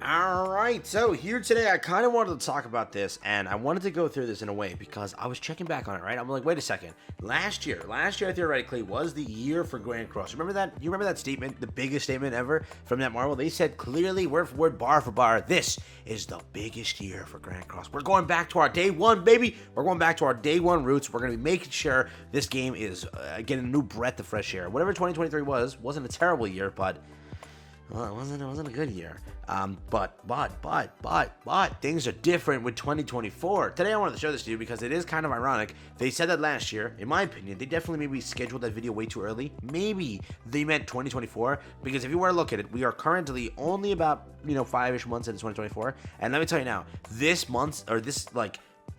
Alright, so here today I kind of wanted to talk about this, and I wanted to go through this in a way because I was checking back on it, right? I'm like, wait a second. Last year theoretically was the year for Grand Cross. Remember that? You remember that statement, the biggest statement ever from NETMARBLE? They said clearly, word for word, bar for bar, this is the biggest year for Grand Cross. We're going back to our day one, baby. We're going back to our day one roots. We're going to be making sure this game is getting a new breath of fresh air. Whatever 2023 wasn't a terrible year, but well, it wasn't a good year. But things are different with 2024. Today I wanted to show this to you because it is kind of ironic. They said that last year, in my opinion, they definitely maybe scheduled that video way too early. Maybe they meant 2024, because if you were to look at it, we are currently only about, 5-ish months into 2024. And let me tell you now,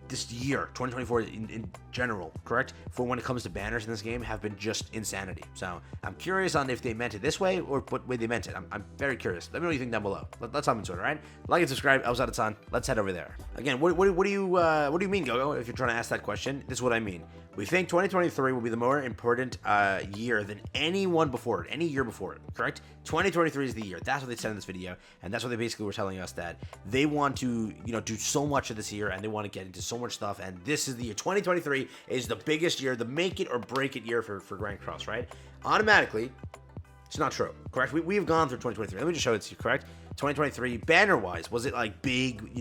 this year, 2024 in general, correct? For when it comes to banners in this game, have been just insanity. So I'm curious on if they meant it this way or what way they meant it. I'm very curious. Let me know what you think down below. Let's hop into it, all right? Like and subscribe. I was out of time. Let's head over there. Again, what do you mean, GoGo? If you're trying to ask that question, this is what I mean. We think 2023 will be the more important year than any year before it, correct? 2023 is the year. That's what they said in this video, and that's what they basically were telling us, that they want to, do so much of this year, and they want to get into so much stuff, and this is the year. 2023 is the biggest year, the make it or break it year for Grand Cross, right? Automatically, it's not true, correct? We've gone through 2023. Let me just show it to you, correct? 2023, banner-wise, was it like big,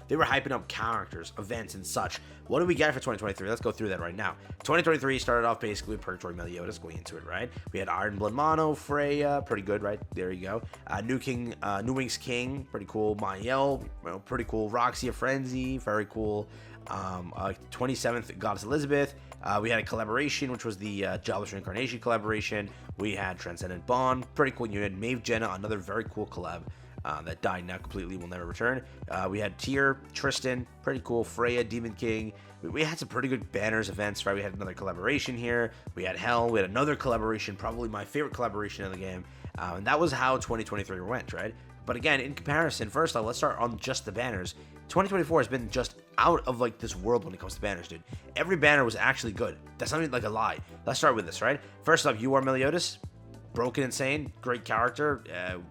they were hyping up characters, events, and such. What do we get for 2023? Let's go through that right now. 2023 started off basically with Purgatory Meliodas, going into it, right? We had Iron Blood Mono, Freya, pretty good, right? There you go. New Wings King, pretty cool. Mael, pretty cool. Roxy of Frenzy, very cool. 27th Goddess Elizabeth. We had a collaboration, which was the Jobless Reincarnation collaboration. We had Transcendent Bond, pretty cool unit. Maeve Jenna, another very cool collab. That died now completely, will never return. We had Tyr, Tristan, pretty cool. Freya, Demon King. We had some pretty good banners, events, right? We had another collaboration here. We had Hell. We had another collaboration, probably my favorite collaboration in the game. And that was how 2023 went, right? But again, in comparison, first off, let's start on just the banners. 2024 has been just out of this world when it comes to banners, dude. Every banner was actually good. That's not even like a lie. Let's start with this, right? First up, You Are Meliodas. Broken Insane, great character.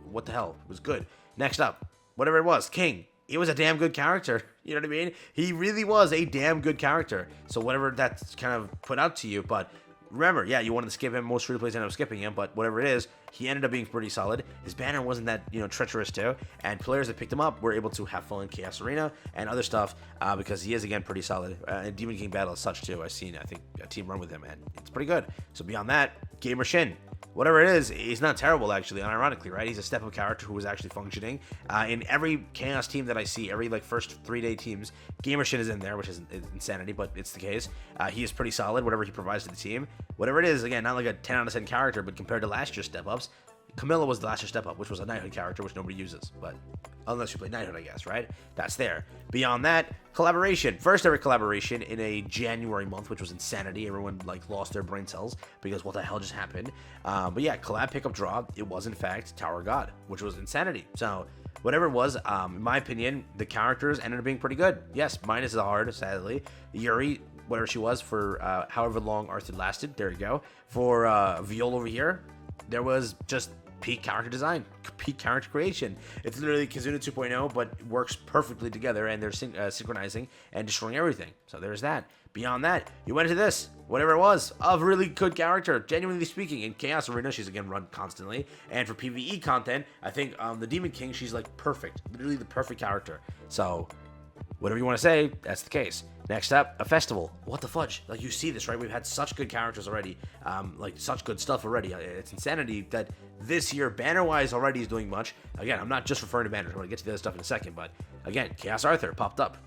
What the hell? It was good. Next up, whatever it was, King. He was a damn good character. You know what I mean? He really was a damn good character. So whatever that's kind of put out to you, but remember, yeah, you wanted to skip him. Most free plays ended up skipping him, but whatever it is, he ended up being pretty solid. His banner wasn't that, treacherous too, and players that picked him up were able to have fun in Chaos Arena and other stuff because he is, again, pretty solid. And Demon King Battle as such too. I think, a team run with him, and it's pretty good. So beyond that, Gamer Shin. Whatever it is, he's not terrible, actually, unironically, right? He's a step-up character who was actually functioning. In every Chaos team that I see, every, first 3-day teams, Gamer Shin is in there, which is insanity, but it's the case. He is pretty solid, whatever he provides to the team. Whatever it is, again, not like a 10 out of 10 character, but compared to last year's step-ups, Camilla was the last year's step-up, which was a Knighthood character, which nobody uses, but unless you play Knighthood, I guess, right? That's there. Beyond that, collaboration. First ever collaboration in a January month, which was insanity. Everyone, lost their brain cells because what the hell just happened? But yeah, collab pickup draw. It was, in fact, Tower of God, which was insanity. So whatever it was, in my opinion, the characters ended up being pretty good. Yes, minus the hard, sadly. Yuri, whatever she was, for however long Arthur lasted. There you go. For Viol over here, there was just peak character design, peak character creation. It's literally Kizuna 2.0, but it works perfectly together, and they're synchronizing and destroying everything. So there's that. Beyond that, you went into this, whatever it was, a really good character, genuinely speaking. In Chaos Arena, she's again run constantly, and for PvE content, I think the Demon King, she's perfect, literally the perfect character. So whatever you want to say, that's the case. Next up, a festival. What the fudge? You see this, right? We've had such good characters already, such good stuff already. It's insanity that this year, banner-wise, already is doing much. Again, I'm not just referring to banners. I'm going to get to the other stuff in a second, but again, Chaos Arthur popped up.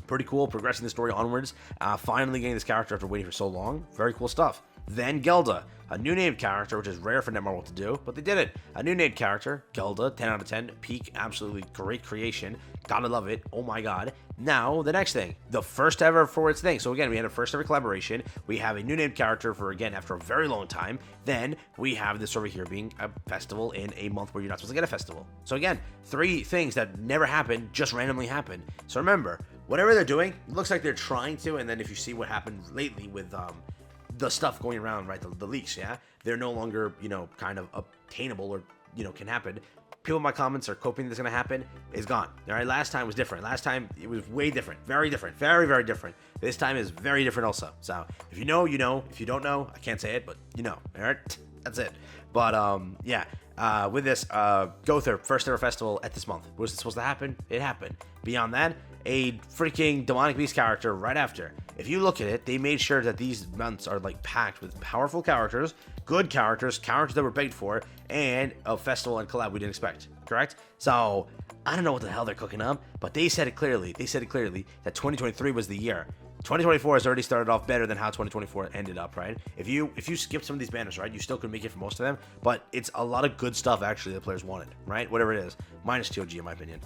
Pretty cool, progressing the story onwards. Finally getting this character after waiting for so long. Very cool stuff. Then Gelda, a new named character, which is rare for NETMARBLE to do, but they did it. A new named character, Gelda, 10 out of 10, peak, absolutely great creation. Gotta love it. Oh my god. Now, the next thing, the first ever for its thing. So again, we had a first ever collaboration. We have a new named character for, again, after a very long time. Then we have this over here being a festival in a month where you're not supposed to get a festival. So again, 3 things that never happened, just randomly happened. So remember, whatever they're doing, it looks like they're trying to, and then if you see what happened lately with the stuff going around, right, the leaks, yeah, they're no longer, kind of obtainable or, can happen. people in my comments are hoping this is going to happen is gone. All right, last time was different. Last time it was way different, very different, very, very different. This time is very different also. So if you know, you know. If you don't know, I can't say it, but you know. All right, that's it. But yeah, with this Gother first ever festival at this month, was it supposed to happen? It happened. Beyond that, a freaking demonic beast character right after. If you look at it, they made sure that these months are like packed with powerful characters, good characters, characters that were begged for, and a festival and collab we didn't expect. Correct? So I don't know what the hell they're cooking up, but they said it clearly. They said it clearly that 2023 was the year. 2024 has already started off better than how 2024 ended up, right? If you skip some of these banners, right, you still could make it for most of them, but it's a lot of good stuff actually the players wanted, right? Whatever it is, minus TOG in my opinion.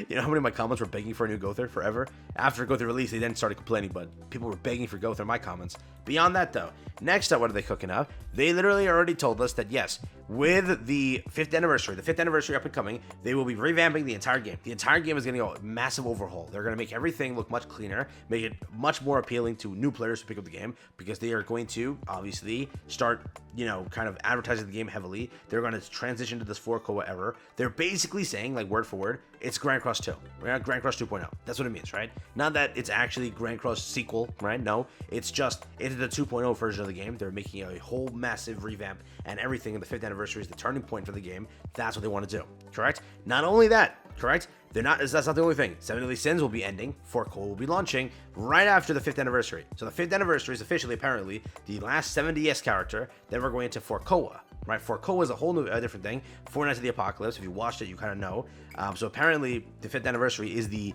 You know how many of my comments were begging for a new Gother forever? After Gother release, they then started complaining, but people were begging for Gother in my comments. Beyond that, though, next up, what are they cooking up? They literally already told us that, yes, with the 5th anniversary up and coming, they will be revamping the entire game. The entire game is going to go a massive overhaul. They're going to make everything look much cleaner, make it much more appealing to new players who pick up the game, because they are going to, obviously, start, you know, kind of advertising the game heavily. They're going to transition to this 4 whatever. They're basically saying, like, word for word, it's Grand Cross 2. We're at Grand Cross 2.0. That's what it means, right? Not that it's actually Grand Cross sequel, right? No, it's just, it's the 2.0 version of the game. They're making a whole massive revamp and everything, and the 5th anniversary is the turning point for the game. That's what they want to do, correct? Not only that, correct? That's not the only thing. 7 Deadly Sins will be ending. 4 will be launching right after the 5th anniversary. So the 5th anniversary is officially, apparently, the last 7DS character. Then we're going into 4 right? 4 is a whole new, different thing. 4 Nights of the Apocalypse. If you watched it, you kind of know. So apparently, the 5th anniversary is the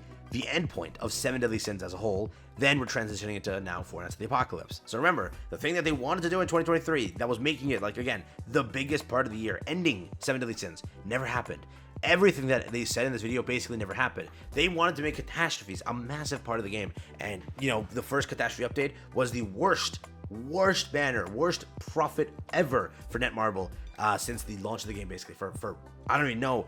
end point of 7 Deadly Sins as a whole. Then we're transitioning into now 4 Nights of the Apocalypse. So remember, the thing that they wanted to do in 2023, that was making it, like, again, the biggest part of the year, ending 7 Deadly Sins, never happened. Everything that they said in this video basically never happened. They wanted to make catastrophes a massive part of the game. And, you know, the first catastrophe update was the worst banner, worst profit ever for NETMARBLE since the launch of the game, basically. For I don't even know.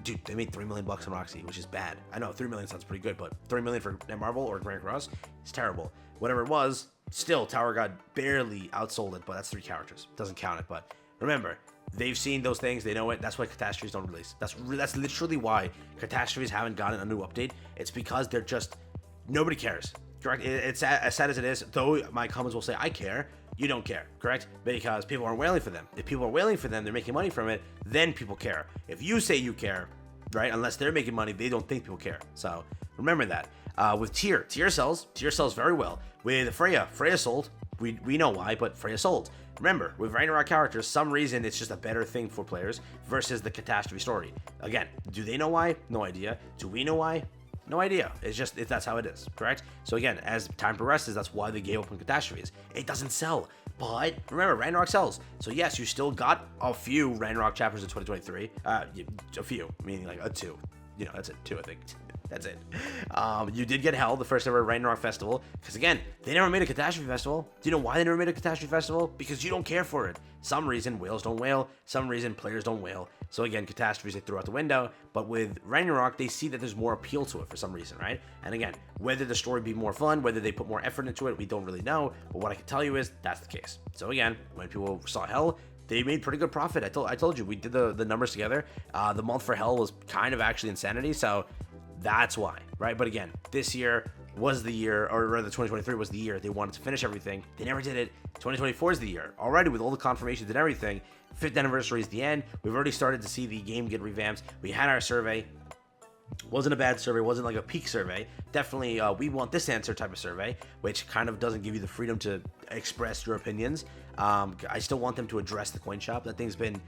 Dude, they made $3 million on Roxy, which is bad. I know, 3 million sounds pretty good, but $3 million for NETMARBLE or Grand Cross is terrible. Whatever it was, still, Tower of God barely outsold it, but that's 3 characters. Doesn't count it, but remember, they've seen those things, they know it. That's why catastrophes don't release. That's literally why catastrophes haven't gotten a new update. It's because they're just, nobody cares, correct? It's as sad as it is, though my comments will say, I care. You don't care, correct? Because people are wailing for them. If people are wailing for them, they're making money from it, then people care. If you say you care, right, unless they're making money, they don't think people care. So remember that. With Tyr sells very well. With Freya sold. We know why, but Freya sold. Remember, with Ragnarok characters, some reason it's just a better thing for players versus the catastrophe story. Again, do they know why? No idea. Do we know why? No idea. That's how it is, correct? So again, as time progresses, that's why they gave up on catastrophes. It doesn't sell, but remember, Ragnarok sells. So yes, you still got a few Ragnarok chapters in 2023. A few, meaning like a 2. You know, that's it, 2, I think. That's it. You did get Hell, the first ever Ragnarok festival, because again, they never made a catastrophe festival. Do you know why they never made a catastrophe festival? Because you don't care for it. Some reason whales don't whale, some reason players don't whale. So again, catastrophes they threw out the window, but with Ragnarok, they see that there's more appeal to it for some reason, right? And again, whether the story be more fun, whether they put more effort into it, we don't really know, but what I can tell you is that's the case. So again, when people saw Hell, they made pretty good profit. I told you, we did the numbers together. The month for Hell was kind of actually insanity, so that's why, right? But again, this year was the year, or rather 2023 was the year they wanted to finish everything. They never did it. 2024 is the year. Already with all the confirmations and everything, 5th anniversary is the end. We've already started to see the game get revamped. We had our survey. Wasn't a bad survey, wasn't like a peak survey. Definitely, we want this answer type of survey, which kind of doesn't give you the freedom to express your opinions. I still want them to address the coin shop. That thing's been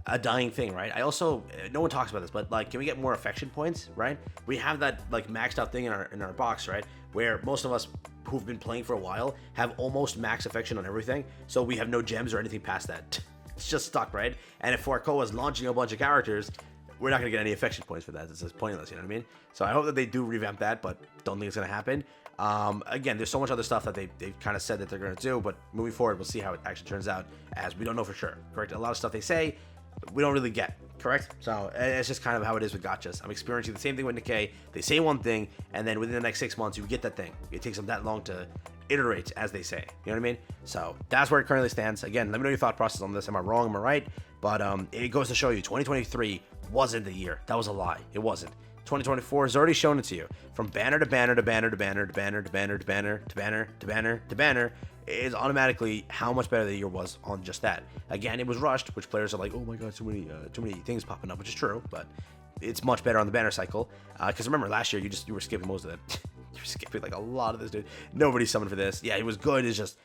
a dying thing, right? I also, no one talks about this, but like, can we get more affection points, right? We have that like maxed out thing in our box, right? Where most of us who've been playing for a while have almost max affection on everything, so we have no gems or anything past that. It's just stuck, right? And if Forco is launching a bunch of characters, we're not gonna get any affection points for that. It's just pointless, you know what I mean? So I hope that they do revamp that, but don't think it's gonna happen. Again, there's so much other stuff that they've kind of said that they're gonna do, but moving forward, we'll see how it actually turns out, as we don't know for sure, correct? A lot of stuff they say, we don't really get, correct? So it's just kind of how it is with gachas. I'm experiencing the same thing with Nikkei. They say one thing, and then within the next 6 months, you get that thing. It takes them that long to iterate, as they say. You know what I mean? So that's where it currently stands. Again, let me know your thought process on this. Am I wrong? Am I right? But it goes to show you, 2023 wasn't the year. That was a lie. It wasn't. 2024 has already shown it to you. From banner to banner to banner to banner to banner to banner to banner to banner to banner to banner is automatically how much better the year was on just that. Again, it was rushed, which players are like, oh my god, too many things popping up, which is true, but it's much better on the banner cycle. Because remember, last year you were skipping most of it. You were skipping like a lot of this, dude. Nobody summoned for this. Yeah, it was good. It's just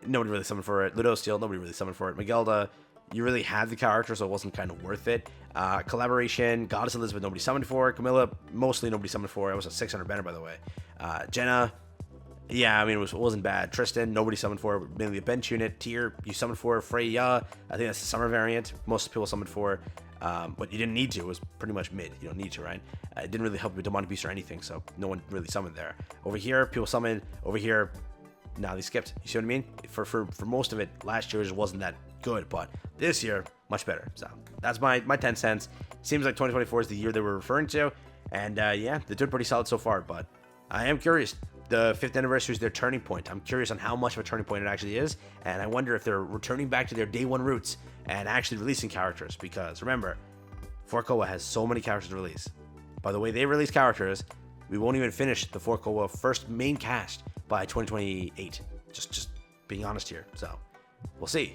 nobody really summoned for it. Ludo Steel, nobody really summoned for it. Magelda, you really had the character, so it wasn't kind of worth it. Collaboration, Goddess Elizabeth, nobody summoned for. Camilla, mostly nobody summoned for. It was a 600 banner, by the way. Jenna, yeah, I mean, it wasn't bad. Tristan, nobody summoned for. Mainly a bench unit. Tyr, you summoned for. Freya, I think that's the summer variant. Most people summoned for. But you didn't need to. It was pretty much mid. You don't need to, right? It didn't really help with Demonic Beast or anything, so no one really summoned there. Over here, people summoned. Over here, now they skipped. You see what I mean? For most of it, last year just wasn't that good, but this year, much better. So that's my 10 cents. Seems like 2024 is the year they were referring to, and yeah, they're doing pretty solid so far, but I am curious. The 5th anniversary is their turning point. I'm curious on how much of a turning point it actually is, and I wonder if they're returning back to their day one roots and actually releasing characters, because remember, 4KOA has so many characters to release. By the way they release characters, we won't even finish the 4KOA first main cast by 2028. Just being honest here. So we'll see.